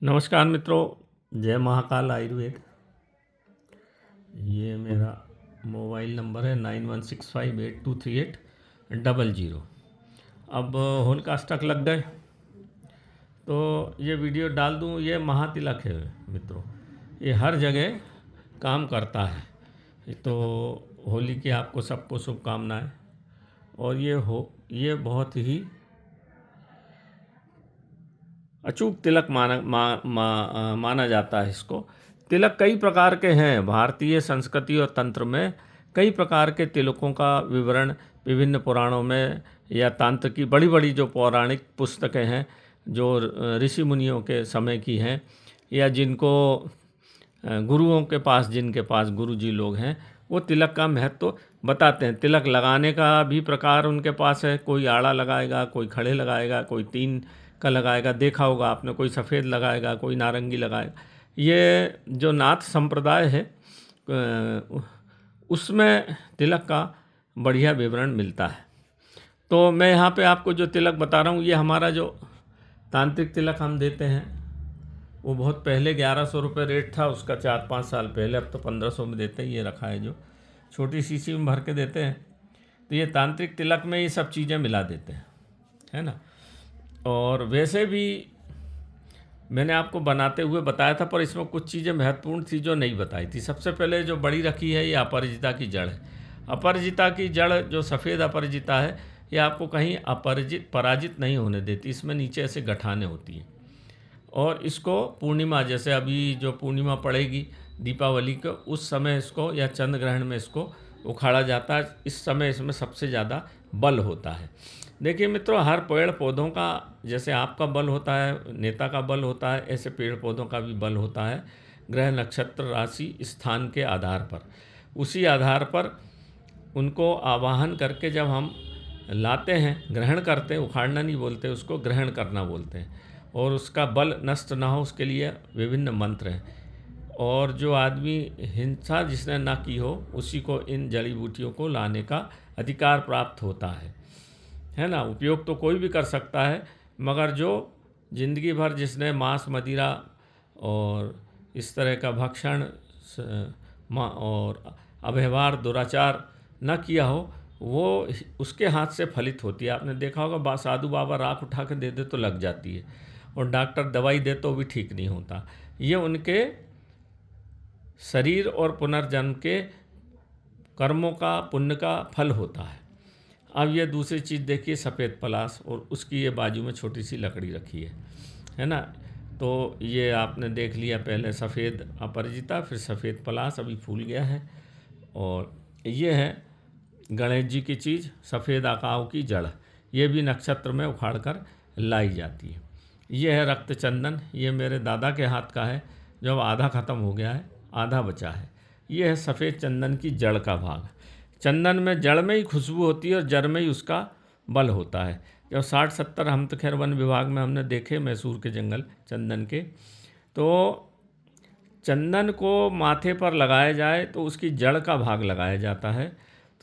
नमस्कार मित्रों, जय महाकाल आयुर्वेद। ये मेरा मोबाइल नंबर है 9165823800। अब होलकास्टक लग गए तो ये वीडियो डाल दूँ। ये महातिलक है मित्रों, ये हर जगह काम करता है। तो होली की आपको सबको शुभकामनाएं। और ये बहुत ही अचूक तिलक माना जाता है इसको। तिलक कई प्रकार के हैं। भारतीय संस्कृति और तंत्र में कई प्रकार के तिलकों का विवरण विभिन्न पुराणों में या तंत्र की बड़ी बड़ी जो पौराणिक पुस्तकें हैं, जो ऋषि मुनियों के समय की हैं, या जिनको गुरुओं के पास, जिनके पास गुरुजी लोग हैं, वो तिलक का महत्व बताते हैं। तिलक लगाने का भी प्रकार उनके पास है। कोई आड़ा लगाएगा, कोई खड़े लगाएगा, कोई 3 का लगाएगा, देखा होगा आपने। कोई सफ़ेद लगाएगा, कोई नारंगी लगाएगा। ये जो नाथ संप्रदाय है उसमें तिलक का बढ़िया विवरण मिलता है। तो मैं यहाँ पे आपको जो तिलक बता रहा हूँ, ये हमारा जो तांत्रिक तिलक हम देते हैं वो बहुत पहले 1100 रुपये रेट था उसका, 4-5 साल पहले। अब तो 1500 में देते हैं। ये रखा है, जो छोटी शीशी में भर के देते हैं। तो ये तांत्रिक तिलक में ये सब चीज़ें मिला देते हैं, है ना। और वैसे भी मैंने आपको बनाते हुए बताया था, पर इसमें कुछ चीज़ें महत्वपूर्ण थी जो नहीं बताई थी। सबसे पहले जो बड़ी रखी है, ये अपराजिता की जड़ है। अपराजिता की जड़, जो सफ़ेद अपराजिता है, ये आपको कहीं पराजित नहीं होने देती। इसमें नीचे ऐसे गठाने होती हैं। और इसको पूर्णिमा, जैसे अभी जो पूर्णिमा पड़ेगी दीपावली को, उस समय इसको, या चंद्र ग्रहण में इसको उखाड़ा जाता है। इस समय इसमें सबसे ज़्यादा बल होता है। देखिए मित्रों, हर पेड़ पौधों का, जैसे आपका बल होता है, नेता का बल होता है, ऐसे पेड़ पौधों का भी बल होता है ग्रह, नक्षत्र, राशि, स्थान के आधार पर। उसी आधार पर उनको आवाहन करके जब हम लाते हैं, ग्रहण करते हैं, उखाड़ना नहीं बोलते उसको, ग्रहण करना बोलते हैं। और उसका बल नष्ट ना हो, उसके लिए विभिन्न मंत्र हैं। और जो आदमी हिंसा जिसने ना की हो, उसी को इन जड़ी बूटियों को लाने का अधिकार प्राप्त होता है ना। उपयोग तो कोई भी कर सकता है, मगर जो जिंदगी भर जिसने मांस, मदिरा और इस तरह का भक्षण और अव्यवहार, दुराचार न किया हो, वो उसके हाथ से फलित होती है। आपने देखा होगा, साधु बाबा राख उठा के दे दे तो लग जाती है, और डॉक्टर दवाई दे तो भी ठीक नहीं होता। ये उनके शरीर और पुनर्जन्म के कर्मों का, पुण्य का फल होता है। अब ये दूसरी चीज़ देखिए, सफ़ेद पलाश, और उसकी ये बाजू में छोटी सी लकड़ी रखी है ना। तो ये आपने देख लिया, पहले सफ़ेद अपराजिता, फिर सफ़ेद पलाश, अभी फूल गया है। और ये है गणेश जी की चीज़, सफ़ेद आकाओं की जड़। ये भी नक्षत्र में उखाड़ कर लाई जाती है। ये है रक्त चंदन, ये मेरे दादा के हाथ का है, जो अब आधा ख़त्म हो गया है, आधा बचा है। ये है सफ़ेद चंदन की जड़ का भाग। चंदन में जड़ में ही खुशबू होती है और जड़ में ही उसका बल होता है। जब 60-70, हम तो खैर वन विभाग में हमने देखे मैसूर के जंगल चंदन के, तो चंदन को माथे पर लगाया जाए तो उसकी जड़ का भाग लगाया जाता है।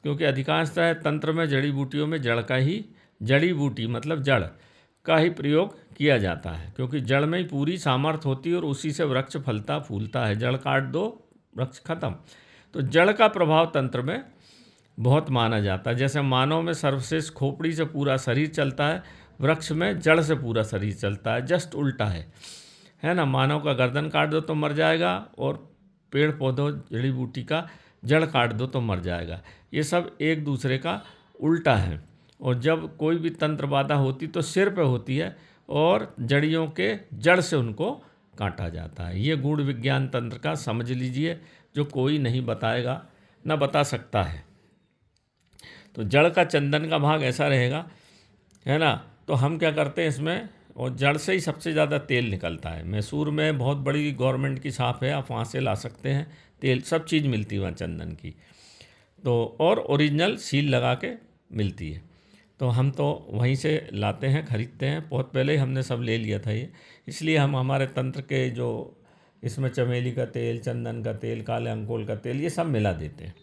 क्योंकि अधिकांशतः तंत्र में जड़ी बूटियों में जड़ का ही, जड़ी बूटी मतलब जड़ का ही प्रयोग किया जाता है, क्योंकि जड़ में ही पूरी सामर्थ्य होती है और उसी से वृक्ष फलता फूलता है। जड़ काट दो, वृक्ष खत्म। तो जड़ का प्रभाव तंत्र में बहुत माना जाता है। जैसे मानव में सर्वश्रेष्ठ खोपड़ी से पूरा शरीर चलता है, वृक्ष में जड़ से पूरा शरीर चलता है। जस्ट उल्टा है ना। मानव का गर्दन काट दो तो मर जाएगा, और पेड़ पौधों, जड़ी बूटी का जड़ काट दो तो मर जाएगा। ये सब एक दूसरे का उल्टा है। और जब कोई भी तंत्र बाधा होती तो सिर पे होती है, और जड़ियों के जड़ से उनको काटा जाता है। ये गूढ़ विज्ञान तंत्र का समझ लीजिए, जो कोई नहीं बताएगा, ना बता सकता है। तो जड़ का चंदन का भाग ऐसा रहेगा, है ना। तो हम क्या करते हैं इसमें, और जड़ से ही सबसे ज़्यादा तेल निकलता है। मैसूर में बहुत बड़ी गवर्नमेंट की शॉप है, आप वहाँ से ला सकते हैं तेल, सब चीज़ मिलती है वहाँ चंदन की। तो और ओरिजिनल सील लगा के मिलती है। तो हम तो वहीं से लाते हैं, ख़रीदते हैं। बहुत पहले ही हमने सब ले लिया था ये, इसलिए हम हमारे तंत्र के जो इसमें चमेली का तेल, चंदन का तेल, काले अंकोल का तेल, ये सब मिला देते हैं।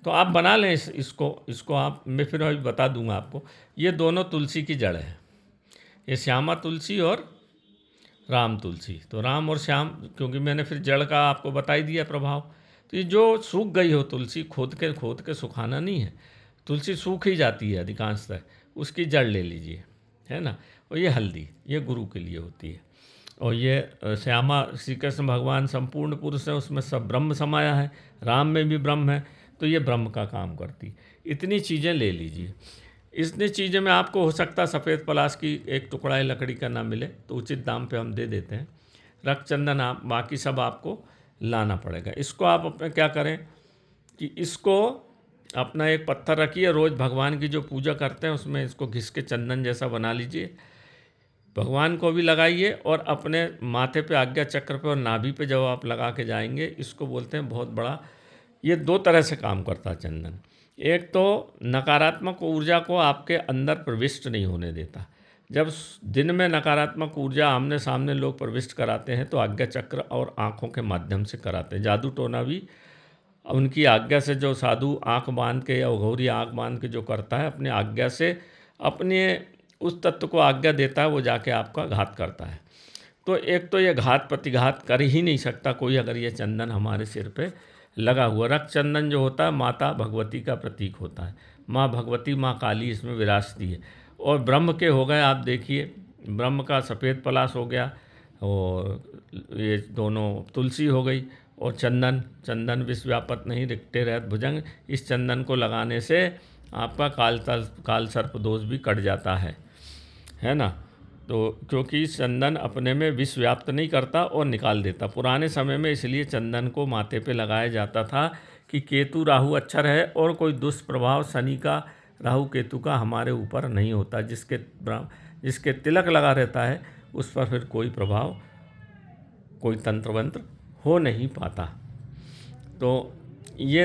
तो आप बना लें इसको आप, मैं फिर अभी बता दूंगा आपको। ये दोनों तुलसी की जड़ है, ये श्यामा तुलसी और राम तुलसी। तो राम और श्याम, क्योंकि मैंने फिर जड़ का आपको बता ही दिया प्रभाव। तो ये जो सूख गई हो तुलसी, खोद के सुखाना नहीं है, तुलसी सूख ही जाती है अधिकांशतः, उसकी जड़ ले लीजिए, है ना। और ये हल्दी, ये गुरु के लिए होती है। और ये श्यामा, श्री कृष्ण भगवान संपूर्ण पुरुष है, उसमें सब ब्रह्म समाया है, राम में भी ब्रह्म है, तो ये ब्रह्म का काम करती। इतनी चीज़ें ले लीजिए। इतनी चीज़ें में आपको हो सकता है सफ़ेद पलाश की एक टुकड़ा है लकड़ी का ना मिले, तो उचित दाम पे हम दे देते हैं। रक्त चंदन आप, बाकी सब आपको लाना पड़ेगा। इसको आप अपने क्या करें कि इसको अपना एक पत्थर रखिए, रोज़ भगवान की जो पूजा करते हैं उसमें इसको घिस के चंदन जैसा बना लीजिए, भगवान को भी लगाइए और अपने माथे पे, आज्ञा चक्र पे और नाभि पे जब आप लगा के जाएंगे, इसको बोलते हैं बहुत बड़ा। ये दो तरह से काम करता है चंदन। एक तो नकारात्मक ऊर्जा को आपके अंदर प्रविष्ट नहीं होने देता। जब दिन में नकारात्मक ऊर्जा आमने सामने लोग प्रविष्ट कराते हैं तो आज्ञा चक्र और आँखों के माध्यम से कराते हैं। जादू टोना भी उनकी आज्ञा से, जो साधु आँख बांध के या अघोरी आँख बांध के जो करता है, अपने आज्ञा से अपने उस तत्व को आज्ञा देता है, वो जाके आपका घात करता है। तो एक तो ये घात प्रतिघात कर ही नहीं सकता कोई, अगर ये चंदन हमारे सिर पे लगा हुआ। रक्त चंदन जो होता है माता भगवती का प्रतीक होता है, माँ भगवती, माँ काली इसमें विराजती है। और ब्रह्म के हो गए, आप देखिए ब्रह्म का सफ़ेद पलाश हो गया, और ये दोनों तुलसी हो गई, और चंदन, चंदन विश्वव्यापत नहीं रिक्ते रहत भुजंग, इस चंदन को लगाने से आपका काल सर्प दोष भी कट जाता है ना। तो क्योंकि चंदन अपने में विष व्याप्त नहीं करता और निकाल देता। पुराने समय में इसलिए चंदन को माथे पे लगाया जाता था कि केतु राहु अच्छा रहे और कोई दुष्प्रभाव शनि का, राहु केतु का हमारे ऊपर नहीं होता। जिसके तिलक लगा रहता है उस पर फिर कोई प्रभाव, कोई तंत्र मंत्र हो नहीं पाता। तो ये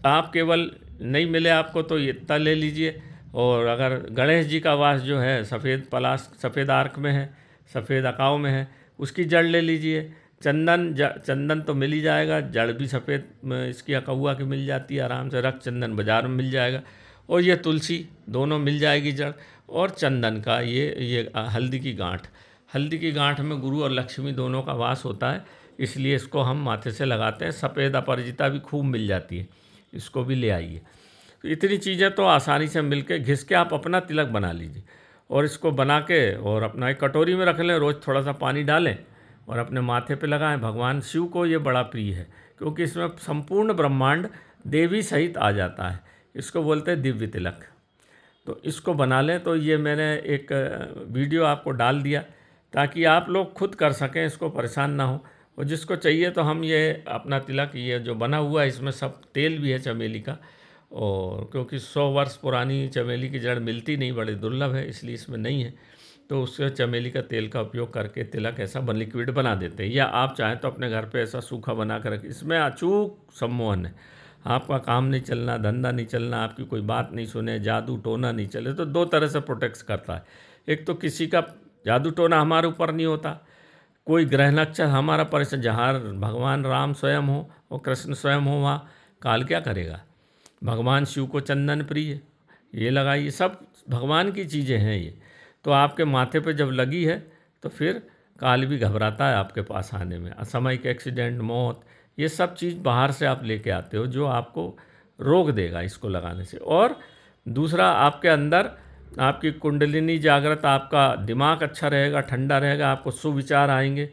आप केवल नहीं मिले आपको तो ये इतना ले लीजिए। और अगर गणेश जी का वास जो है सफ़ेद पलाश, सफ़ेद आर्क में है, सफ़ेद अकाव में है, उसकी जड़ ले लीजिए। चंदन तो मिल ही जाएगा, जड़ भी सफ़ेद इसकी अकौआ की मिल जाती है आराम से, रक्त चंदन बाज़ार में मिल जाएगा, और ये तुलसी दोनों मिल जाएगी जड़। और चंदन का ये हल्दी की गांठ में गुरु और लक्ष्मी दोनों का वास होता है, इसलिए इसको हम माथे से लगाते हैं। सफ़ेद अपराजिता भी खूब मिल जाती है, इसको भी ले आइए। तो इतनी चीज़ें तो आसानी से मिलके घिस के आप अपना तिलक बना लीजिए, और इसको बना के और अपना एक कटोरी में रख लें, रोज़ थोड़ा सा पानी डालें और अपने माथे पे लगाएं। भगवान शिव को ये बड़ा प्रिय है, क्योंकि इसमें संपूर्ण ब्रह्मांड देवी सहित आ जाता है। इसको बोलते हैं दिव्य तिलक। तो इसको बना लें। तो ये मैंने एक वीडियो आपको डाल दिया ताकि आप लोग खुद कर सकें, इसको परेशान ना हो। और जिसको चाहिए तो हम ये अपना तिलक, ये जो बना हुआ है, इसमें सब तेल भी है चमेली का, और क्योंकि 100 वर्ष पुरानी चमेली की जड़ मिलती नहीं, बड़े दुर्लभ है, इसलिए इसमें नहीं है। तो उससे चमेली का तेल का उपयोग करके तिलक ऐसा लिक्विड बना देते हैं। या आप चाहें तो अपने घर पे ऐसा सूखा बना कर रखें। इसमें अचूक सम्मोहन है, आपका काम नहीं चलना, धंधा नहीं चलना, आपकी कोई बात नहीं सुने, जादू टोना नहीं चले, तो दो तरह से प्रोटेक्ट करता है। एक तो किसी का जादू टोना हमारे ऊपर नहीं होता, कोई ग्रह नक्षत्र हमारा परेशान, जहाँ भगवान राम स्वयं हो और कृष्ण स्वयं हो, वहाँ काल क्या करेगा। भगवान शिव को चंदन प्रिय, ये लगाइए, सब भगवान की चीज़ें हैं ये। तो आपके माथे पे जब लगी है तो फिर काल भी घबराता है आपके पास आने में। असामयिक एक्सीडेंट, मौत, ये सब चीज़ बाहर से आप लेके आते हो, जो आपको रोक देगा इसको लगाने से। और दूसरा, आपके अंदर आपकी कुंडलिनी जागृत, आपका दिमाग अच्छा रहेगा, ठंडा रहेगा, आपको सुविचार आएंगे,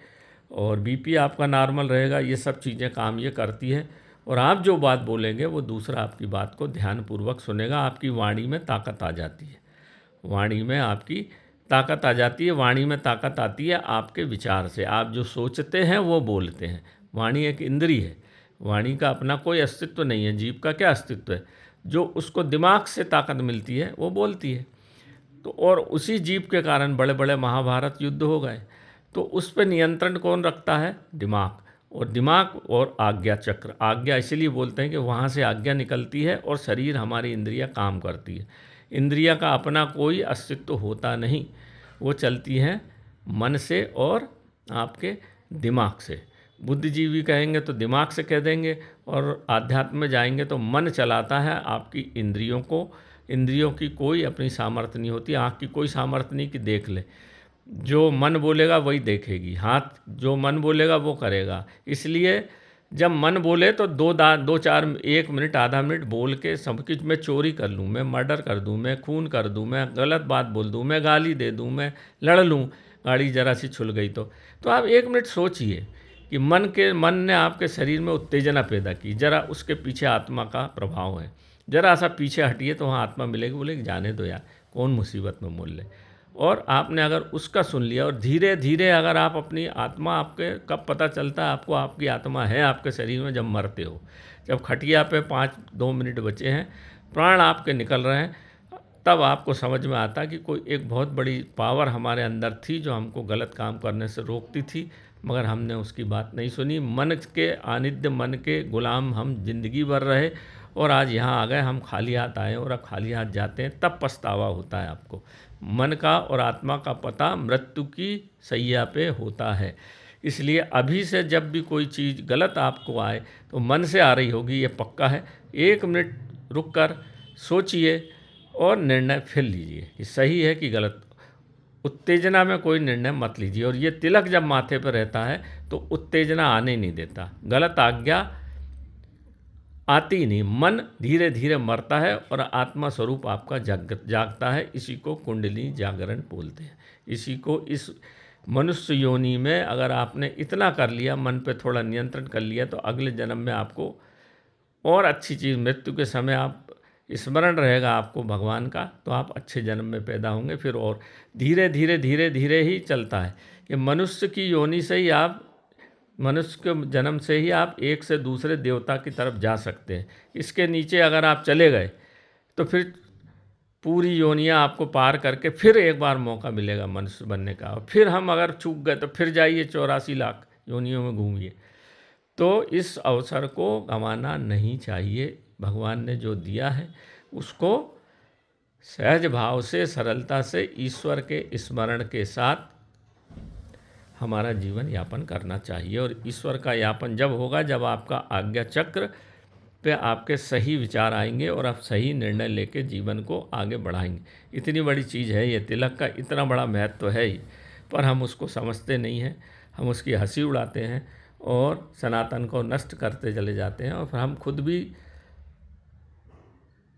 और बीपी आपका नॉर्मल रहेगा। ये सब चीज़ें काम ये करती है। और आप जो बात बोलेंगे वो दूसरा आपकी बात को ध्यानपूर्वक सुनेगा। आपकी वाणी में ताकत आ जाती है, वाणी में आपकी ताकत आ जाती है। वाणी में ताकत आती है आपके विचार से। आप जो सोचते हैं वो बोलते हैं। वाणी एक इंद्री है, वाणी का अपना कोई अस्तित्व नहीं है। जीव का क्या अस्तित्व है? जो उसको दिमाग से ताकत मिलती है वो बोलती है। तो और उसी जीव के कारण बड़े बड़े महाभारत युद्ध हो गए। तो उस पर नियंत्रण कौन रखता है? दिमाग। और दिमाग और आज्ञा चक्र, आज्ञा इसलिए बोलते हैं कि वहाँ से आज्ञा निकलती है और शरीर, हमारी इंद्रियां काम करती है। इंद्रिया का अपना कोई अस्तित्व होता नहीं, वो चलती हैं मन से और आपके दिमाग से। बुद्धिजीवी कहेंगे तो दिमाग से कह देंगे, और आध्यात्म में जाएंगे तो मन चलाता है आपकी इंद्रियों को। इंद्रियों की कोई अपनी सामर्थ्य नहीं होती। आँख की कोई सामर्थ्य नहीं कि देख ले, जो मन बोलेगा वही देखेगी, हाथ जो मन बोलेगा वो करेगा। इसलिए जब मन बोले तो दो चार 1 मिनट आधा मिनट बोल के सब कुछ, मैं चोरी कर लूँ, मैं मर्डर कर दूँ, मैं खून कर दूँ, मैं गलत बात बोल दूँ, मैं गाली दे दूँ, मैं लड़ लूँ, गाड़ी जरा सी छुल गई तो आप 1 मिनट सोचिए कि मन ने आपके शरीर में उत्तेजना पैदा की, ज़रा उसके पीछे आत्मा का प्रभाव है। ज़रा सा पीछे हटिए तो वहाँ आत्मा मिलेगी, बोलेगी जाने दो यार, कौन मुसीबत में मोल ले। और आपने अगर उसका सुन लिया और धीरे धीरे अगर आप अपनी आत्मा, आपके कब पता चलता है आपको आपकी आत्मा है आपके शरीर में? जब मरते हो, जब खटिया पे 2 मिनट बचे हैं, प्राण आपके निकल रहे हैं, तब आपको समझ में आता कि कोई एक बहुत बड़ी पावर हमारे अंदर थी जो हमको गलत काम करने से रोकती थी, मगर हमने उसकी बात नहीं सुनी। मन के आनिध्य, मन के गुलाम हम जिंदगी भर रहे और आज यहाँ आ गए, हम खाली हाथ आए और अब खाली हाथ जाते हैं, तब पछतावा होता है आपको। मन का और आत्मा का पता मृत्यु की सैया पे होता है। इसलिए अभी से जब भी कोई चीज़ गलत आपको आए तो मन से आ रही होगी, ये पक्का है। 1 मिनट रुक कर सोचिए और निर्णय फिर लीजिए कि सही है कि गलत। उत्तेजना में कोई निर्णय मत लीजिए। और ये तिलक जब माथे पर रहता है तो उत्तेजना आने नहीं देता, गलत आज्ञा आती ही नहीं, मन धीरे धीरे मरता है और आत्मा स्वरूप आपका जागता है। इसी को कुंडली जागरण बोलते हैं। इसी को इस मनुष्य योनि में अगर आपने इतना कर लिया, मन पे थोड़ा नियंत्रण कर लिया, तो अगले जन्म में आपको और अच्छी चीज़, मृत्यु के समय आप स्मरण रहेगा आपको भगवान का, तो आप अच्छे जन्म में पैदा होंगे। फिर और धीरे धीरे ही चलता है कि मनुष्य की योनि से ही आप, मनुष्य के जन्म से ही आप एक से दूसरे देवता की तरफ जा सकते हैं। इसके नीचे अगर आप चले गए तो फिर पूरी योनियाँ आपको पार करके फिर एक बार मौका मिलेगा मनुष्य बनने का। और फिर हम अगर चूक गए तो फिर जाइए 84 लाख योनियों में घूमिए। तो इस अवसर को गंवाना नहीं चाहिए। भगवान ने जो दिया है उसको सहज भाव से, सरलता से, ईश्वर के स्मरण के साथ हमारा जीवन यापन करना चाहिए। और ईश्वर का यापन जब होगा जब आपका आज्ञा चक्र पे आपके सही विचार आएंगे और आप सही निर्णय लेके जीवन को आगे बढ़ाएंगे। इतनी बड़ी चीज़ है ये, तिलक का इतना बड़ा महत्व है ही, पर हम उसको समझते नहीं हैं। हम उसकी हंसी उड़ाते हैं और सनातन को नष्ट करते चले जाते हैं और फिर हम खुद भी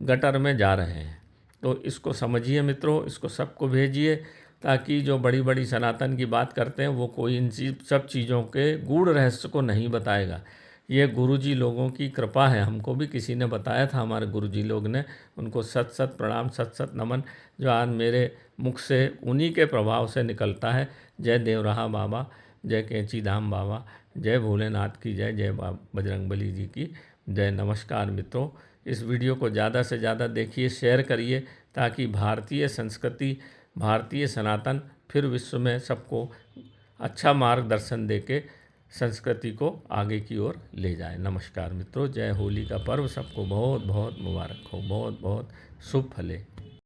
गटर में जा रहे हैं। तो इसको समझिए मित्रों, इसको सबको भेजिए, ताकि जो बड़ी बड़ी सनातन की बात करते हैं वो कोई इन सब चीज़ों के गूढ़ रहस्य को नहीं बताएगा। ये गुरुजी लोगों की कृपा है। हमको भी किसी ने बताया था, हमारे गुरुजी लोग ने, उनको सत सत प्रणाम, सत सत नमन, जो आज मेरे मुख से उन्हीं के प्रभाव से निकलता है। जय देवराहा बाबा, जय कैंची धाम बाबा, जय भोलेनाथ की जय, जय बजरंगबली जी की जय। नमस्कार मित्रों, इस वीडियो को ज़्यादा से ज़्यादा देखिए, शेयर करिए, ताकि भारतीय संस्कृति, भारतीय सनातन फिर विश्व में सबको अच्छा मार्गदर्शन देके संस्कृति को आगे की ओर ले जाए। नमस्कार मित्रों, जय होली का पर्व सबको बहुत बहुत मुबारक हो, बहुत बहुत शुभ फले।